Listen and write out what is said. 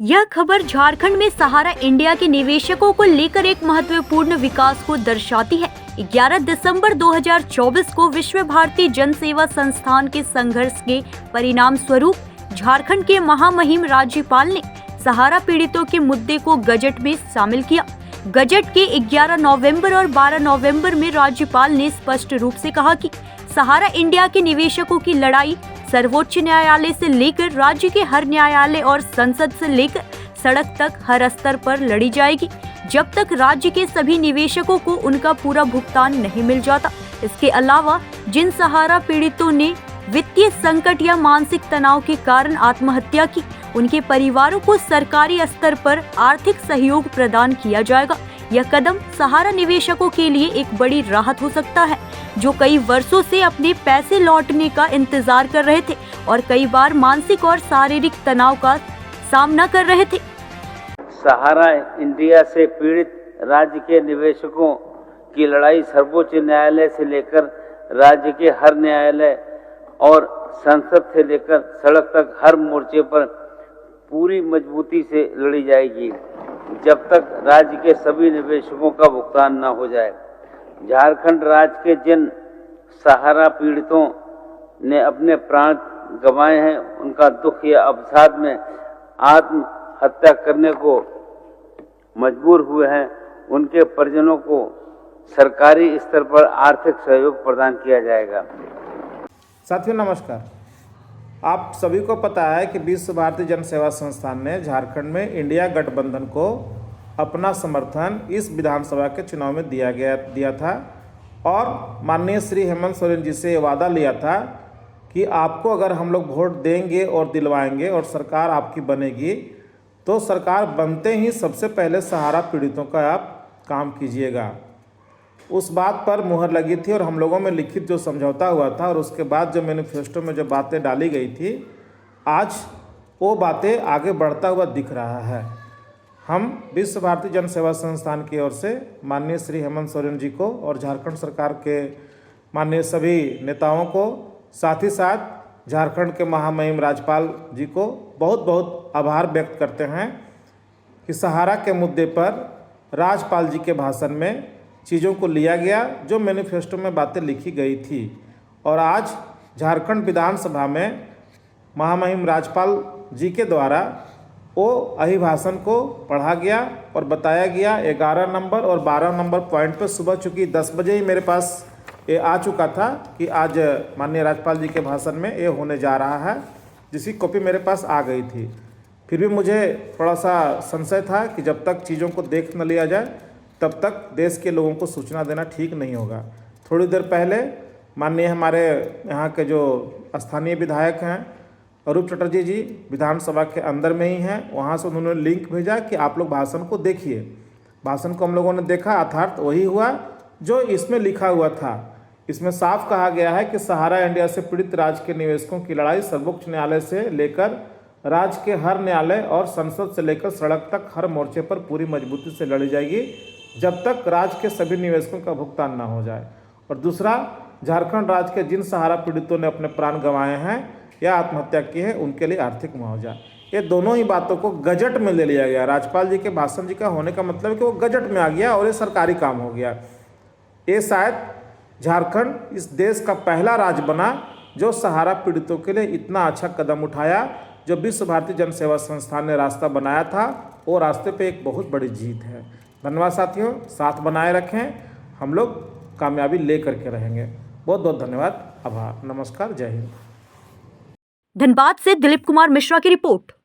यह खबर झारखंड में सहारा इंडिया के निवेशकों को लेकर एक महत्वपूर्ण विकास को दर्शाती है। 11 दिसंबर 2024 को विश्व भारती जन सेवा संस्थान के संघर्ष के परिणाम स्वरूप झारखंड के महामहिम राज्यपाल ने सहारा पीड़ितों के मुद्दे को गजट में शामिल किया। गजट के 11 नवंबर और 12 नवंबर में राज्यपाल ने स्पष्ट रूप से कहा कि सहारा इंडिया के निवेशकों की लड़ाई सर्वोच्च न्यायालय से लेकर राज्य के हर न्यायालय और संसद से लेकर सड़क तक हर स्तर पर लड़ी जाएगी, जब तक राज्य के सभी निवेशकों को उनका पूरा भुगतान नहीं मिल जाता। इसके अलावा जिन सहारा पीड़ितों ने वित्तीय संकट या मानसिक तनाव के कारण आत्महत्या की, उनके परिवारों को सरकारी स्तर पर आर्थिक सहयोग प्रदान किया जाएगा। यह कदम सहारा निवेशकों के लिए एक बड़ी राहत हो सकता है, जो कई वर्षों से अपने पैसे लौटने का इंतजार कर रहे थे और कई बार मानसिक और शारीरिक तनाव का सामना कर रहे थे। सहारा इंडिया से पीड़ित राज्य के निवेशकों की लड़ाई सर्वोच्च न्यायालय से लेकर राज्य के हर न्यायालय और संसद से लेकर सड़क तक हर मोर्चे पर पूरी मजबूती से लड़ी जाएगी, जब तक राज्य के सभी निवेशकों का भुगतान न हो जाए। झारखंड राज्य के जिन सहारा पीड़ितों ने अपने प्राण गंवाए हैं, उनका दुख या अवसाद में आत्महत्या करने को मजबूर हुए हैं, उनके परिजनों को सरकारी स्तर पर आर्थिक सहयोग प्रदान किया जाएगा। साथियों नमस्कार। आप सभी को पता है कि विश्व भारती जन सेवा संस्थान ने झारखंड में इंडिया गठबंधन को अपना समर्थन इस विधानसभा के चुनाव में दिया था और माननीय श्री हेमंत सोरेन जी से वादा लिया था कि आपको अगर हम लोग वोट देंगे और दिलवाएंगे और सरकार आपकी बनेगी, तो सरकार बनते ही सबसे पहले सहारा पीड़ितों का आप काम कीजिएगा। उस बात पर मुहर लगी थी और हम लोगों में लिखित जो समझौता हुआ था और उसके बाद जो मैनिफेस्टो में जो बातें डाली गई थी, आज वो बातें आगे बढ़ता हुआ दिख रहा है। हम विश्व भारती जन सेवा संस्थान की ओर से माननीय श्री हेमंत सोरेन जी को और झारखंड सरकार के माननीय सभी नेताओं को, साथ ही साथ झारखंड के महामहिम राज्यपाल जी को बहुत बहुत आभार व्यक्त करते हैं कि सहारा के मुद्दे पर राज्यपाल जी के भाषण में चीज़ों को लिया गया जो मैनिफेस्टो में बातें लिखी गई थी, और आज झारखंड विधानसभा में महामहिम राज्यपाल जी के द्वारा वो अभिभाषण को पढ़ा गया और बताया गया। 11 नंबर और 12 नंबर पॉइंट पर सुबह चूँकि 10 बजे ही मेरे पास ये आ चुका था कि आज माननीय राज्यपाल जी के भाषण में ये होने जा रहा है, जिसकी कॉपी मेरे पास आ गई थी। फिर भी मुझे थोड़ा सा संशय था कि जब तक चीज़ों को देख न लिया जाए तब तक देश के लोगों को सूचना देना ठीक नहीं होगा। थोड़ी देर पहले माननीय हमारे यहाँ के जो स्थानीय विधायक हैं अरूप चटर्जी जी विधानसभा के अंदर में ही हैं, वहाँ से उन्होंने लिंक भेजा कि आप लोग भाषण को देखिए। भाषण को हम लोगों ने देखा, अर्थात वही हुआ जो इसमें लिखा हुआ था। इसमें साफ कहा गया है कि सहारा इंडिया से पीड़ित राज्य के निवेशकों की लड़ाई सर्वोच्च न्यायालय से लेकर राज्य के हर न्यायालय और संसद से लेकर सड़क तक हर मोर्चे पर पूरी मजबूती से लड़ी जाएगी, जब तक राज्य के सभी निवेशकों का भुगतान न हो जाए। और दूसरा, झारखंड राज्य के जिन सहारा पीड़ितों ने अपने प्राण गंवाए हैं या आत्महत्या की है, उनके लिए आर्थिक मुआवजा। ये दोनों ही बातों को गजट में ले लिया गया। राज्यपाल जी के भाषण जी का होने का मतलब है कि वो गजट में आ गया और ये सरकारी काम हो गया। ये शायद झारखंड इस देश का पहला राज्य बना जो सहारा पीड़ितों के लिए इतना अच्छा कदम उठाया। जो विश्व भारती जन सेवा संस्थान ने रास्ता बनाया था, वो रास्ते पे एक बहुत बड़ी जीत है। धन्यवाद साथियों, साथ बनाए रखें, हम लोग कामयाबी ले करके रहेंगे। बहुत बहुत धन्यवाद, आभार, नमस्कार, जय हिंद। धनबाद से दिलीप कुमार मिश्रा की रिपोर्ट।